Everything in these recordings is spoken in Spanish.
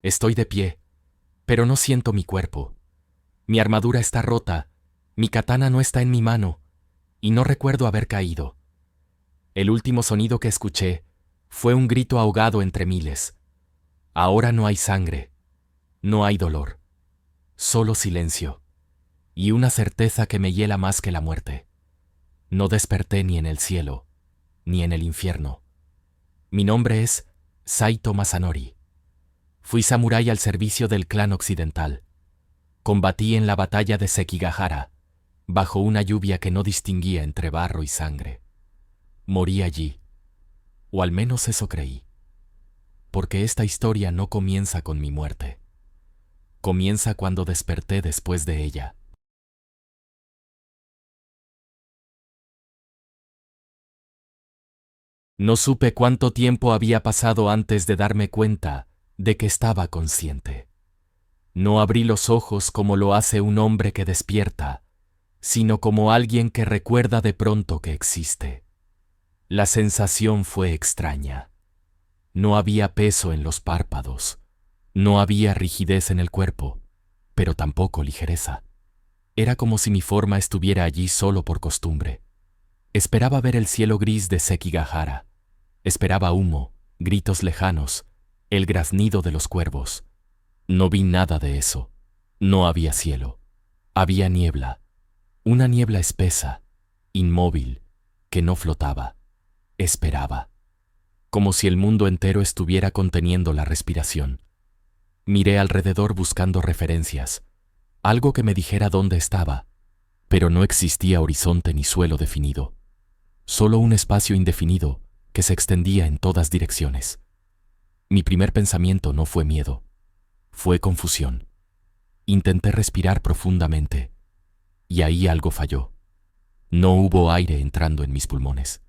Estoy de pie, pero no siento mi cuerpo. Mi armadura está rota, mi katana no está en mi mano, y no recuerdo haber caído. El último sonido que escuché fue un grito ahogado entre miles. Ahora no hay sangre, no hay dolor, solo silencio, y una certeza que me hiela más que la muerte. No desperté ni en el cielo, ni en el infierno. Mi nombre es Saito Masanori. Fui samurái al servicio del clan occidental. Combatí en la batalla de Sekigahara, bajo una lluvia que no distinguía entre barro y sangre. Morí allí, o al menos eso creí, porque esta historia no comienza con mi muerte. Comienza cuando desperté después de ella. No supe cuánto tiempo había pasado antes de darme cuenta de que estaba consciente. No abrí los ojos como lo hace un hombre que despierta, sino como alguien que recuerda de pronto que existe. La sensación fue extraña. No había peso en los párpados, no había rigidez en el cuerpo, pero tampoco ligereza. Era como si mi forma estuviera allí solo por costumbre. Esperaba ver el cielo gris de Sekigahara. Esperaba humo, gritos lejanos, el graznido de los cuervos. No vi nada de eso. No había cielo. Había niebla. Una niebla espesa, inmóvil, que no flotaba. Esperaba. Como si el mundo entero estuviera conteniendo la respiración. Miré alrededor buscando referencias, algo que me dijera dónde estaba, pero no existía horizonte ni suelo definido. Solo un espacio indefinido que se extendía en todas direcciones. Mi primer pensamiento no fue miedo, fue confusión. Intenté respirar profundamente, y ahí algo falló. No hubo aire entrando en mis pulmones.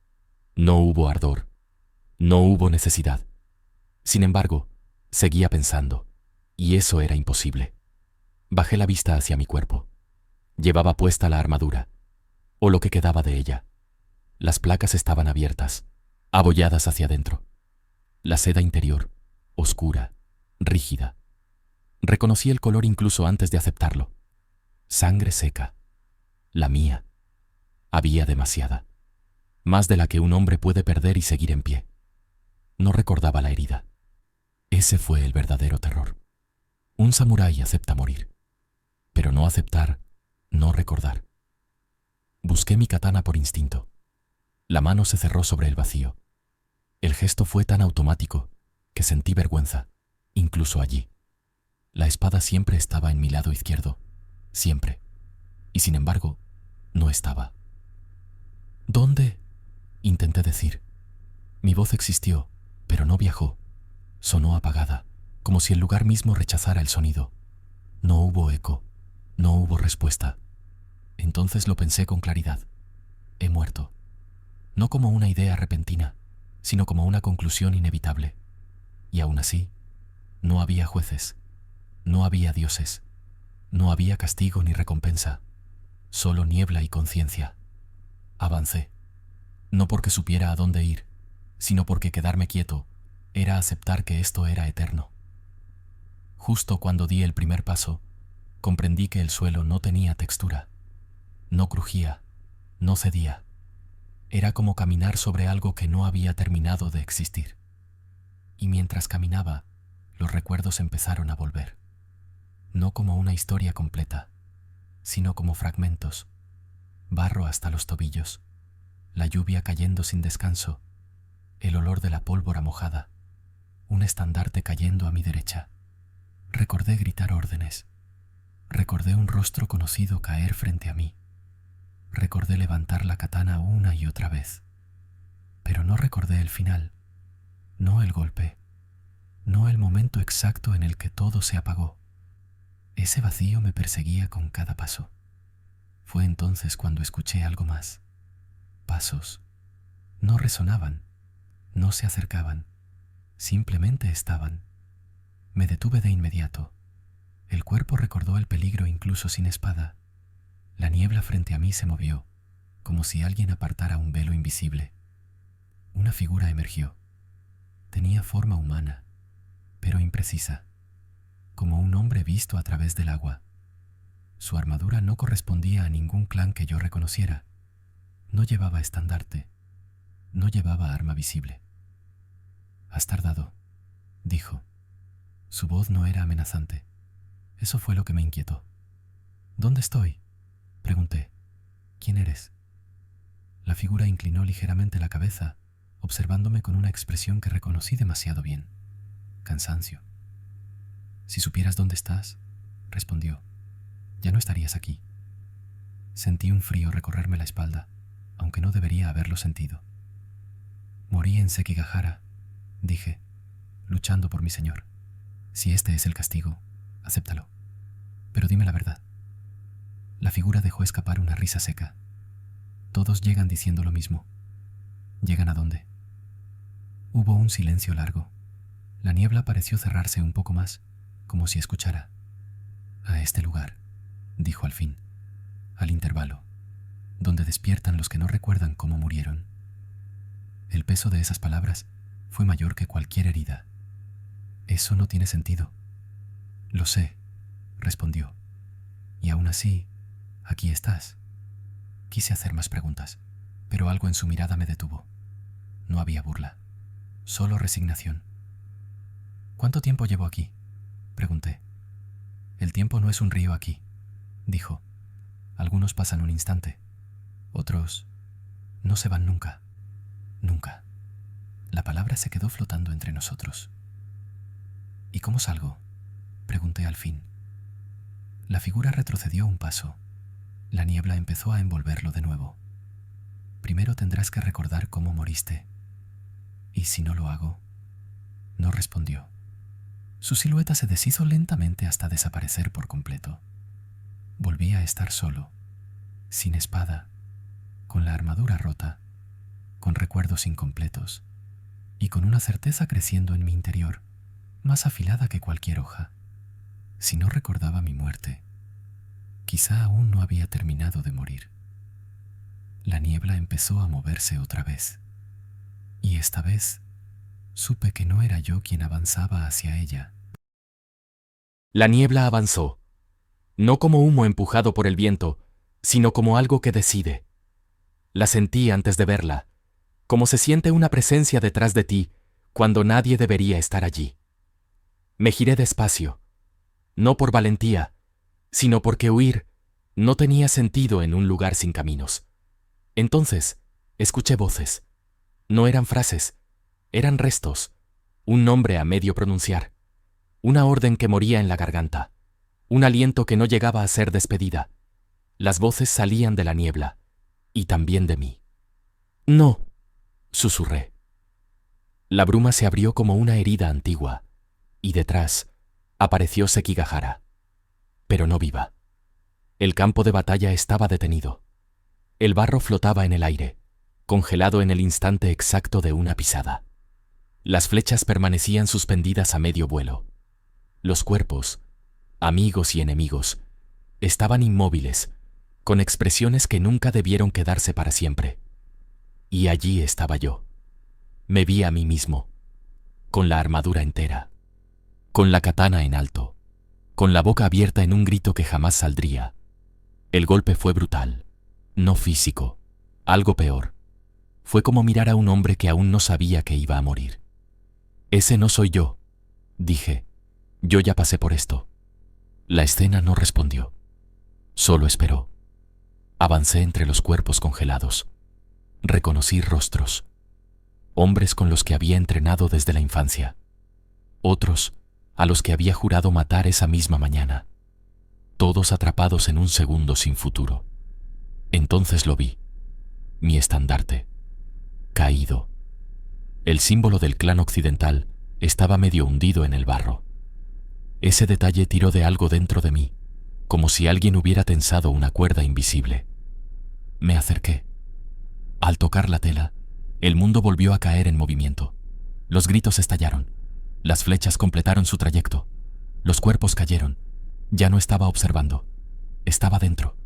No hubo ardor. No hubo necesidad. Sin embargo, seguía pensando, y eso era imposible. Bajé la vista hacia mi cuerpo. Llevaba puesta la armadura, o lo que quedaba de ella. Las placas estaban abiertas, abolladas hacia adentro. La seda interior, oscura, rígida. Reconocí el color incluso antes de aceptarlo. Sangre seca. La mía. Había demasiada. Más de la que un hombre puede perder y seguir en pie. No recordaba la herida. Ese fue el verdadero terror. Un samurái acepta morir, pero no aceptar, no recordar. Busqué mi katana por instinto. La mano se cerró sobre el vacío. El gesto fue tan automático que sentí vergüenza, incluso allí. La espada siempre estaba en mi lado izquierdo, siempre. Y sin embargo, no estaba. ¿Dónde? Intenté decir. Mi voz existió, pero no viajó. Sonó apagada, como si el lugar mismo rechazara el sonido. No hubo eco, no hubo respuesta. Entonces lo pensé con claridad. He muerto. No como una idea repentina, sino como una conclusión inevitable. Y aún así, no había jueces, no había dioses, no había castigo ni recompensa, solo niebla y conciencia. Avancé, no porque supiera a dónde ir, sino porque quedarme quieto era aceptar que esto era eterno. Justo cuando di el primer paso, comprendí que el suelo no tenía textura, no crujía, no cedía. Era como caminar sobre algo que no había terminado de existir. Y mientras caminaba, los recuerdos empezaron a volver. No como una historia completa, sino como fragmentos. Barro hasta los tobillos, la lluvia cayendo sin descanso, el olor de la pólvora mojada, un estandarte cayendo a mi derecha. Recordé gritar órdenes. Recordé un rostro conocido caer frente a mí. Recordé levantar la katana una y otra vez. Pero no recordé el final, no el golpe, no el momento exacto en el que todo se apagó. Ese vacío me perseguía con cada paso. Fue entonces cuando escuché algo más. Pasos. No resonaban, no se acercaban, simplemente estaban. Me detuve de inmediato. El cuerpo recordó el peligro incluso sin espada. La niebla frente a mí se movió, como si alguien apartara un velo invisible. Una figura emergió. Tenía forma humana, pero imprecisa. como un hombre visto a través del agua. Su armadura no correspondía a ningún clan que yo reconociera. No llevaba estandarte. No llevaba arma visible. «Has tardado», dijo. Su voz no era amenazante. Eso fue lo que me inquietó. «¿Dónde estoy?», pregunté. «¿Quién eres?». La figura inclinó ligeramente la cabeza, observándome con una expresión que reconocí demasiado bien. Cansancio. «Si supieras dónde estás», respondió, «ya no estarías aquí». Sentí un frío recorrerme la espalda, aunque no debería haberlo sentido. «Morí en Sekigahara», dije, luchando por mi señor. «Si este es el castigo, acéptalo. Pero dime la verdad». La figura dejó escapar una risa seca. «Todos llegan diciendo lo mismo». «¿Llegan a dónde?». Hubo un silencio largo. La niebla pareció cerrarse un poco más, como si escuchara. «A este lugar», dijo al fin, «al intervalo, donde despiertan los que no recuerdan cómo murieron». El peso de esas palabras fue mayor que cualquier herida. «Eso no tiene sentido». «Lo sé», respondió. «Y aún así, aquí estás». Quise hacer más preguntas, pero algo en su mirada me detuvo. No había burla, solo resignación. «¿Cuánto tiempo llevo aquí?», pregunté. «El tiempo no es un río aquí», dijo. «Algunos pasan un instante, otros no se van nunca, nunca». La palabra se quedó flotando entre nosotros. «¿Y cómo salgo?», pregunté al fin. La figura retrocedió un paso. La niebla empezó a envolverlo de nuevo. «Primero tendrás que recordar cómo moriste». «¿Y si no lo hago?». No respondió. Su silueta se deshizo lentamente hasta desaparecer por completo. Volví a estar solo, sin espada, con la armadura rota, con recuerdos incompletos y con una certeza creciendo en mi interior, más afilada que cualquier hoja. Si no recordaba mi muerte, quizá aún no había terminado de morir. La niebla empezó a moverse otra vez, y esta vez supe que no era yo quien avanzaba hacia ella. La niebla avanzó, no como humo empujado por el viento, sino como algo que decide. La sentí antes de verla, como se siente una presencia detrás de ti cuando nadie debería estar allí. Me giré despacio, no por valentía, sino porque huir no tenía sentido en un lugar sin caminos. Entonces, escuché voces. No eran frases, eran restos, un nombre a medio pronunciar, una orden que moría en la garganta, un aliento que no llegaba a ser despedida. Las voces salían de la niebla, y también de mí. «No», susurré. La bruma se abrió como una herida antigua, y detrás apareció Sekigahara, pero no viva. El campo de batalla estaba detenido. El barro flotaba en el aire, congelado en el instante exacto de una pisada. Las flechas permanecían suspendidas a medio vuelo. Los cuerpos, amigos y enemigos, estaban inmóviles, con expresiones que nunca debieron quedarse para siempre. Y allí estaba yo. Me vi a mí mismo, con la armadura entera, con la katana en alto, con la boca abierta en un grito que jamás saldría. El golpe fue brutal, no físico, algo peor. Fue como mirar a un hombre que aún no sabía que iba a morir. «Ese no soy yo», dije. «Yo ya pasé por esto». La escena no respondió, solo esperó. Avancé entre los cuerpos congelados. Reconocí rostros. Hombres con los que había entrenado desde la infancia. Otros a los que había jurado matar esa misma mañana. Todos atrapados en un segundo sin futuro. Entonces lo vi. Mi estandarte. Caído. El símbolo del clan occidental estaba medio hundido en el barro. Ese detalle tiró de algo dentro de mí, como si alguien hubiera tensado una cuerda invisible. Me acerqué. Al tocar la tela, el mundo volvió a caer en movimiento. Los gritos estallaron. Las flechas completaron su trayecto. Los cuerpos cayeron. Ya no estaba observando. Estaba dentro.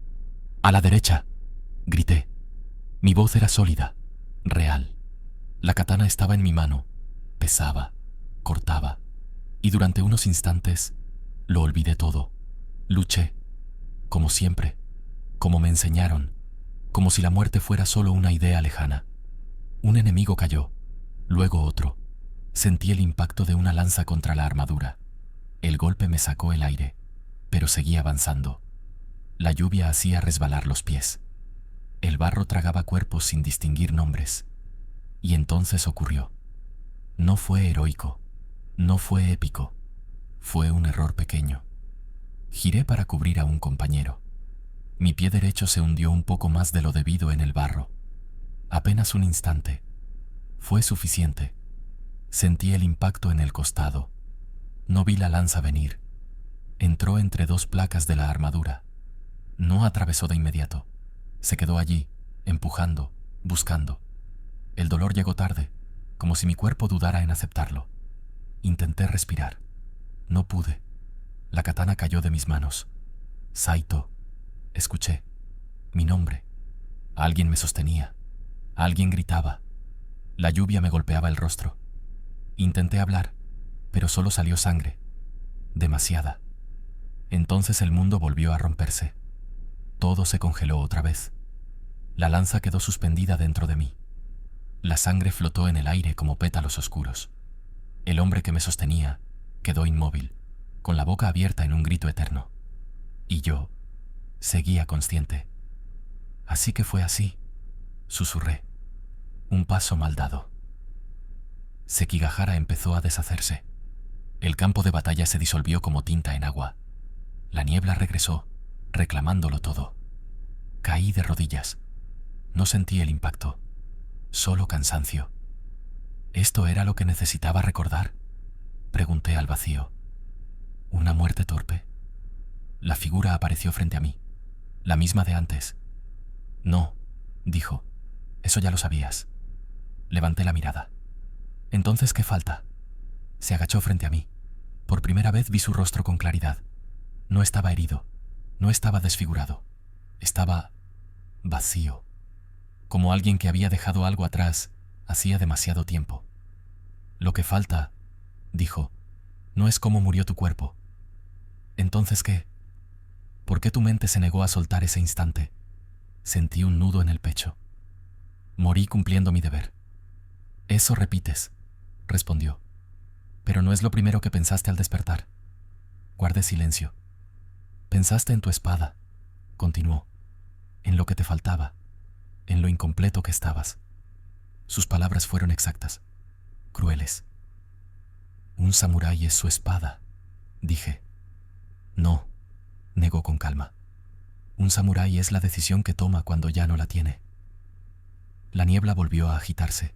«A la derecha», grité. Mi voz era sólida, real. La katana estaba en mi mano. Pesaba, cortaba, y durante unos instantes Lo olvidé todo. Luché, como siempre, como me enseñaron, como si la muerte fuera solo una idea lejana. Un enemigo cayó, luego otro. Sentí el impacto de una lanza contra la armadura. El golpe me sacó el aire, pero seguí avanzando. La lluvia hacía resbalar los pies. El barro tragaba cuerpos sin distinguir nombres. Y entonces ocurrió. No fue heroico, no fue épico, fue un error pequeño. Giré para cubrir a un compañero. Mi pie derecho se hundió un poco más de lo debido en el barro. Apenas un instante. Fue suficiente. Sentí el impacto en el costado. No vi la lanza venir. Entró entre dos placas de la armadura. No atravesó de inmediato. Se quedó allí, empujando, buscando. El dolor llegó tarde, como si mi cuerpo dudara en aceptarlo. Intenté respirar. No pude. La katana cayó de mis manos. Saito. Escuché. Mi nombre. Alguien me sostenía. Alguien gritaba. La lluvia me golpeaba el rostro. Intenté hablar, pero solo salió sangre. Demasiada. Entonces el mundo volvió a romperse. Todo se congeló otra vez. La lanza quedó suspendida dentro de mí. La sangre flotó en el aire como pétalos oscuros. El hombre que me sostenía quedó inmóvil, con la boca abierta en un grito eterno. Y yo seguía consciente. Así que fue así, susurré. Un paso mal dado. Sekigahara empezó a deshacerse. El campo de batalla se disolvió como tinta en agua. La niebla regresó, reclamándolo todo. Caí de rodillas. No sentí el impacto, solo cansancio. ¿Esto era lo que necesitaba recordar? Pregunté al vacío. ¿Una muerte torpe? La figura apareció frente a mí, la misma de antes. No, dijo, eso ya lo sabías. Levanté la mirada. ¿Entonces qué falta? Se agachó frente a mí. Por primera vez vi su rostro con claridad. No estaba herido, no estaba desfigurado. Estaba vacío, como alguien que había dejado algo atrás hacía demasiado tiempo. Lo que falta, dijo, no es cómo murió tu cuerpo. ¿Entonces qué? ¿Por qué tu mente se negó a soltar ese instante? Sentí un nudo en el pecho. Morí cumpliendo mi deber. Eso repites, respondió. Pero no es lo primero que pensaste al despertar. Guardé silencio. Pensaste en tu espada, continuó, en lo que te faltaba, en lo incompleto que estabas. Sus palabras fueron exactas, crueles. Un samurái es su espada, dije. No, negó con calma. Un samurái es la decisión que toma cuando ya no la tiene. La niebla volvió a agitarse.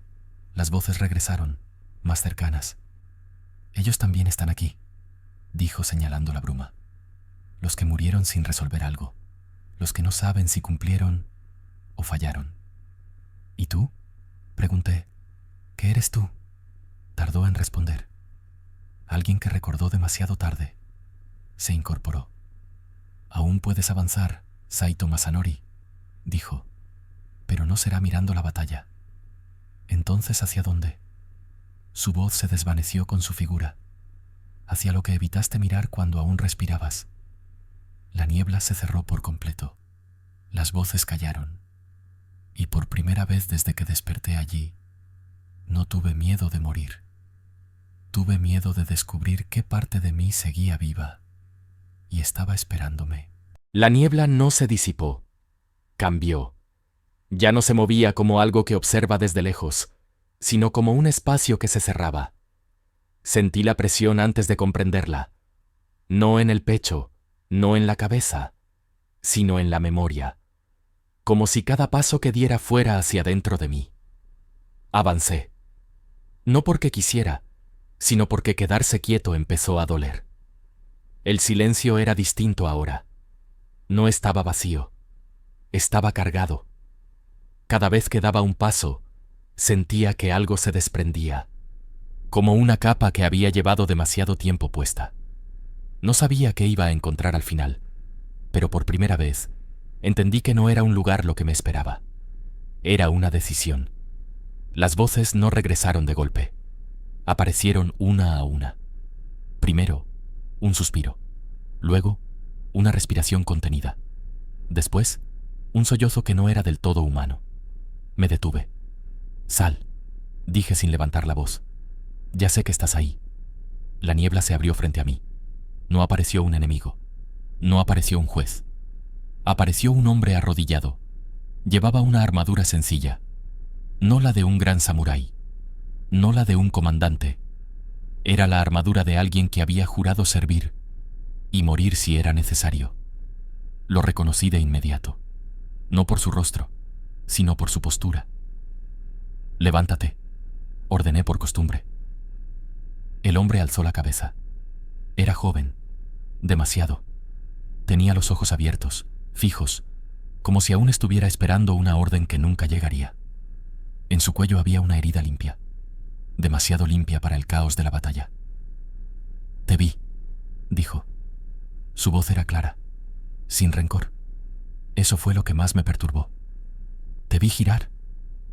Las voces regresaron, más cercanas. Ellos también están aquí, dijo señalando la bruma. Los que murieron sin resolver algo, los que no saben si cumplieron o fallaron. ¿Y tú? Pregunté. ¿Qué eres tú? Tardó en responder. Alguien que recordó demasiado tarde. Se incorporó. Aún puedes avanzar, Saito Masanori, dijo, pero no será mirando la batalla. Entonces, ¿hacia dónde? Su voz se desvaneció con su figura, hacia lo que evitaste mirar cuando aún respirabas. La niebla se cerró por completo. Las voces callaron. Y por primera vez desde que desperté allí, no tuve miedo de morir. Tuve miedo de descubrir qué parte de mí seguía viva y estaba esperándome. La niebla no se disipó. Cambió. Ya no se movía como algo que observa desde lejos, sino como un espacio que se cerraba. Sentí la presión antes de comprenderla. No en el pecho, no en la cabeza, sino en la memoria. Como si cada paso que diera fuera hacia dentro de mí. Avancé. No porque quisiera, sino porque quedarse quieto empezó a doler. El silencio era distinto ahora. No estaba vacío. Estaba cargado. Cada vez que daba un paso, sentía que algo se desprendía, como una capa que había llevado demasiado tiempo puesta. No sabía qué iba a encontrar al final, pero por primera vez entendí que no era un lugar lo que me esperaba. Era una decisión. Las voces no regresaron de golpe. Aparecieron una a una. Primero, un suspiro. Luego, una respiración contenida. Después, un sollozo que no era del todo humano. Me detuve. Sal, dije sin levantar la voz. Ya sé que estás ahí. La niebla se abrió frente a mí. No apareció un enemigo. No apareció un juez. Apareció un hombre arrodillado. Llevaba una armadura sencilla. No la de un gran samurái. No la de un comandante. Era la armadura de alguien que había jurado servir y morir si era necesario. Lo reconocí de inmediato. No por su rostro, sino por su postura. Levántate, ordené por costumbre. El hombre alzó la cabeza. Era joven, demasiado. Tenía los ojos abiertos, fijos, como si aún estuviera esperando una orden que nunca llegaría. En su cuello había una herida limpia, demasiado limpia para el caos de la batalla. Te vi, dijo. Su voz era clara, sin rencor. Eso fue lo que más me perturbó. Te vi girar,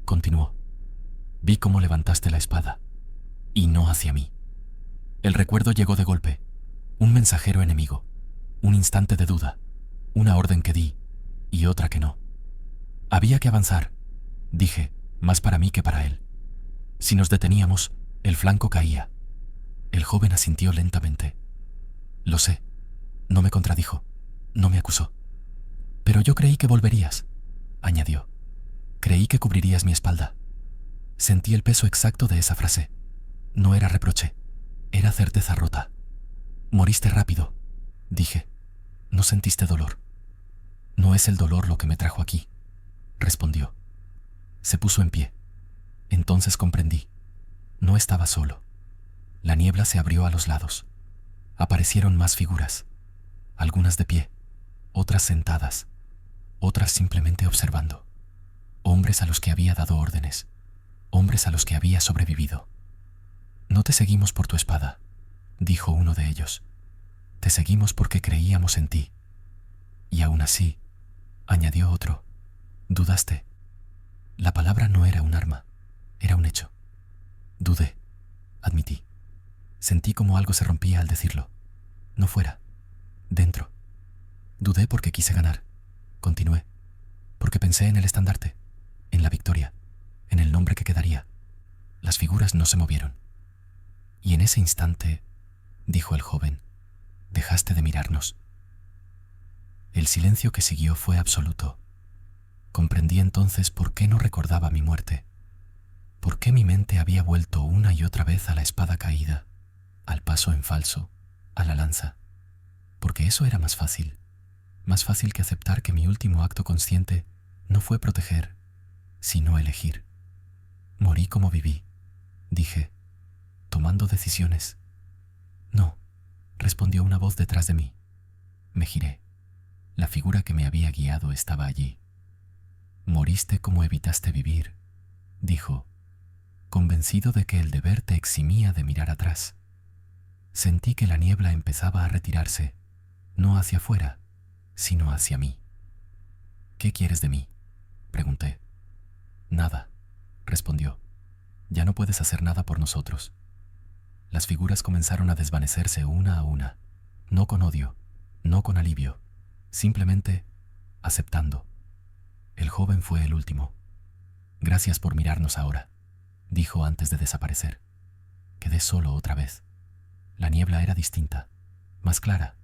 continuó. Vi cómo levantaste la espada, y no hacia mí. El recuerdo llegó de golpe, un mensajero enemigo, un instante de duda, una orden que di y otra que no. Había que avanzar, dije, más para mí que para él. Si nos deteníamos, el flanco caía. El joven asintió lentamente. Lo sé, no me contradijo, no me acusó. Pero yo creí que volverías, añadió. Creí que cubrirías mi espalda. Sentí el peso exacto de esa frase. No era reproche, era certeza rota. Moriste rápido, dije. No sentiste dolor. No es el dolor lo que me trajo aquí, respondió. Se puso en pie. Entonces comprendí. No estaba solo. La niebla se abrió a los lados. Aparecieron más figuras, algunas de pie, otras sentadas, otras simplemente observando. Hombres a los que había dado órdenes, hombres a los que había sobrevivido. No te seguimos por tu espada, dijo uno de ellos. Te seguimos porque creíamos en ti. Y aún así, añadió otro, dudaste. La palabra no era un arma, era un hecho. Dudé, admití. Sentí como algo se rompía al decirlo. No fuera, dentro. Dudé porque quise ganar, continué, porque pensé en el estandarte, en la victoria, en el nombre que quedaría. Las figuras no se movieron. Y en ese instante, dijo el joven, dejaste de mirarnos. El silencio que siguió fue absoluto. Comprendí entonces por qué no recordaba mi muerte, por qué mi mente había vuelto una y otra vez a la espada caída, al paso en falso, a la lanza, porque eso era más fácil que aceptar que mi último acto consciente no fue proteger, sino elegir. Morí como viví, dije, tomando decisiones. No, respondió una voz detrás de mí. Me giré. La figura que me había guiado estaba allí. Moriste como evitaste vivir, dijo, convencido de que el deber te eximía de mirar atrás. Sentí que la niebla empezaba a retirarse, no hacia afuera, sino hacia mí. ¿Qué quieres de mí?, pregunté. Nada, respondió. Ya no puedes hacer nada por nosotros. Las figuras comenzaron a desvanecerse una a una, no con odio, no con alivio, simplemente aceptando. El joven fue el último. Gracias por mirarnos ahora, dijo antes de desaparecer. Quedé solo otra vez. La niebla era distinta, más clara,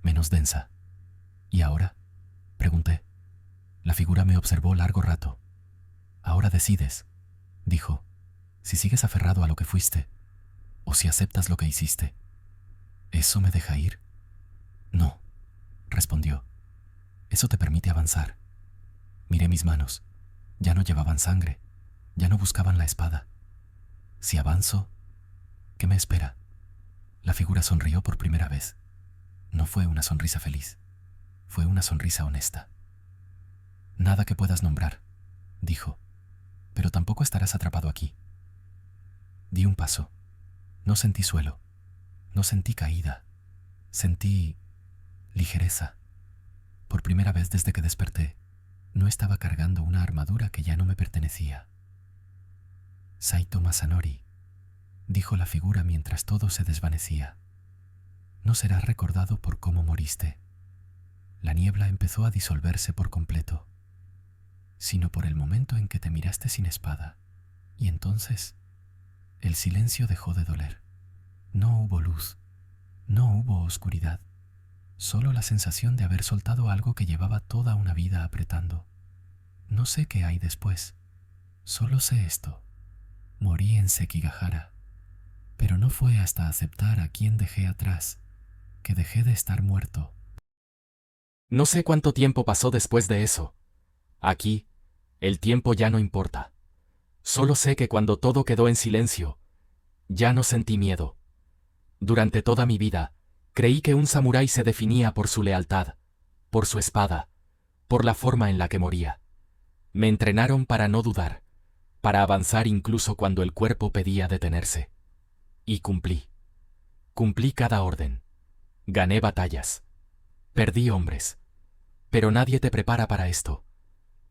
menos densa. ¿Y ahora?, pregunté. La figura me observó largo rato. Ahora decides, dijo, si sigues aferrado a lo que fuiste o si aceptas lo que hiciste. ¿Eso me deja ir? No, respondió. Eso te permite avanzar. Miré mis manos. Ya no llevaban sangre, ya no buscaban la espada. Si avanzo, ¿qué me espera? La figura sonrió por primera vez. No fue una sonrisa feliz, fue una sonrisa honesta. Nada que puedas nombrar, dijo, pero tampoco estarás atrapado aquí. Di un paso. No sentí suelo, no sentí caída, sentí ligereza. Por primera vez desde que desperté, no estaba cargando una armadura que ya no me pertenecía. Saito Masanori, dijo la figura mientras todo se desvanecía. No serás recordado por cómo moriste. La niebla empezó a disolverse por completo, sino por el momento en que te miraste sin espada, y entonces el silencio dejó de doler. No hubo luz, no hubo oscuridad, solo la sensación de haber soltado algo que llevaba toda una vida apretando. No sé qué hay después, solo sé esto. Morí en Sekigahara, pero no fue hasta aceptar a quien dejé atrás que dejé de estar muerto. No sé cuánto tiempo pasó después de eso. Aquí, el tiempo ya no importa. Solo sé que cuando todo quedó en silencio, ya no sentí miedo. Durante toda mi vida, creí que un samurái se definía por su lealtad, por su espada, por la forma en la que moría. Me entrenaron para no dudar, para avanzar incluso cuando el cuerpo pedía detenerse. Y cumplí. Cumplí cada orden. Gané batallas. Perdí hombres. Pero nadie te prepara para esto.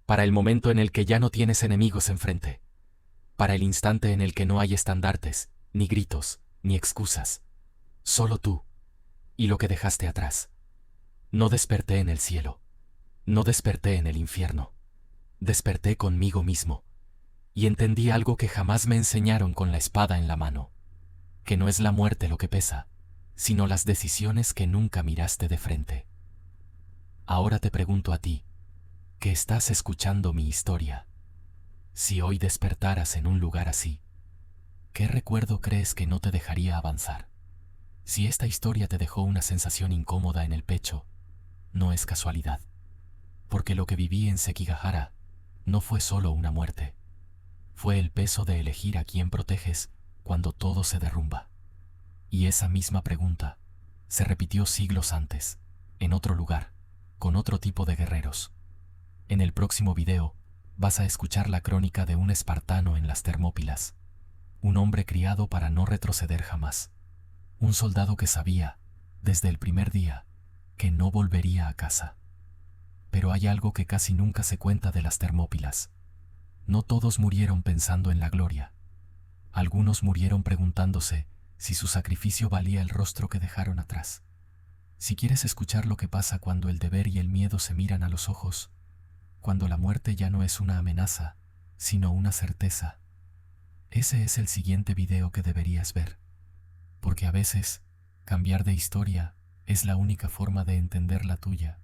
Para el momento en el que ya no tienes enemigos enfrente. Para el instante en el que no hay estandartes, ni gritos, ni excusas. Solo tú. Y lo que dejaste atrás. No desperté en el cielo. No desperté en el infierno. Desperté conmigo mismo. Y entendí algo que jamás me enseñaron con la espada en la mano. Que no es la muerte lo que pesa, sino las decisiones que nunca miraste de frente. Ahora te pregunto a ti, que estás escuchando mi historia. Si hoy despertaras en un lugar así, ¿qué recuerdo crees que no te dejaría avanzar? Si esta historia te dejó una sensación incómoda en el pecho, no es casualidad. Porque lo que viví en Sekigahara no fue solo una muerte. Fue el peso de elegir a quién proteges cuando todo se derrumba. Y esa misma pregunta se repitió siglos antes, en otro lugar, con otro tipo de guerreros. En el próximo video, vas a escuchar la crónica de un espartano en las Termópilas. Un hombre criado para no retroceder jamás. Un soldado que sabía, desde el primer día, que no volvería a casa. Pero hay algo que casi nunca se cuenta de las Termópilas. No todos murieron pensando en la gloria. Algunos murieron preguntándose si su sacrificio valía el rostro que dejaron atrás. Si quieres escuchar lo que pasa cuando el deber y el miedo se miran a los ojos, cuando la muerte ya no es una amenaza, sino una certeza, ese es el siguiente video que deberías ver. Porque a veces, cambiar de historia es la única forma de entender la tuya.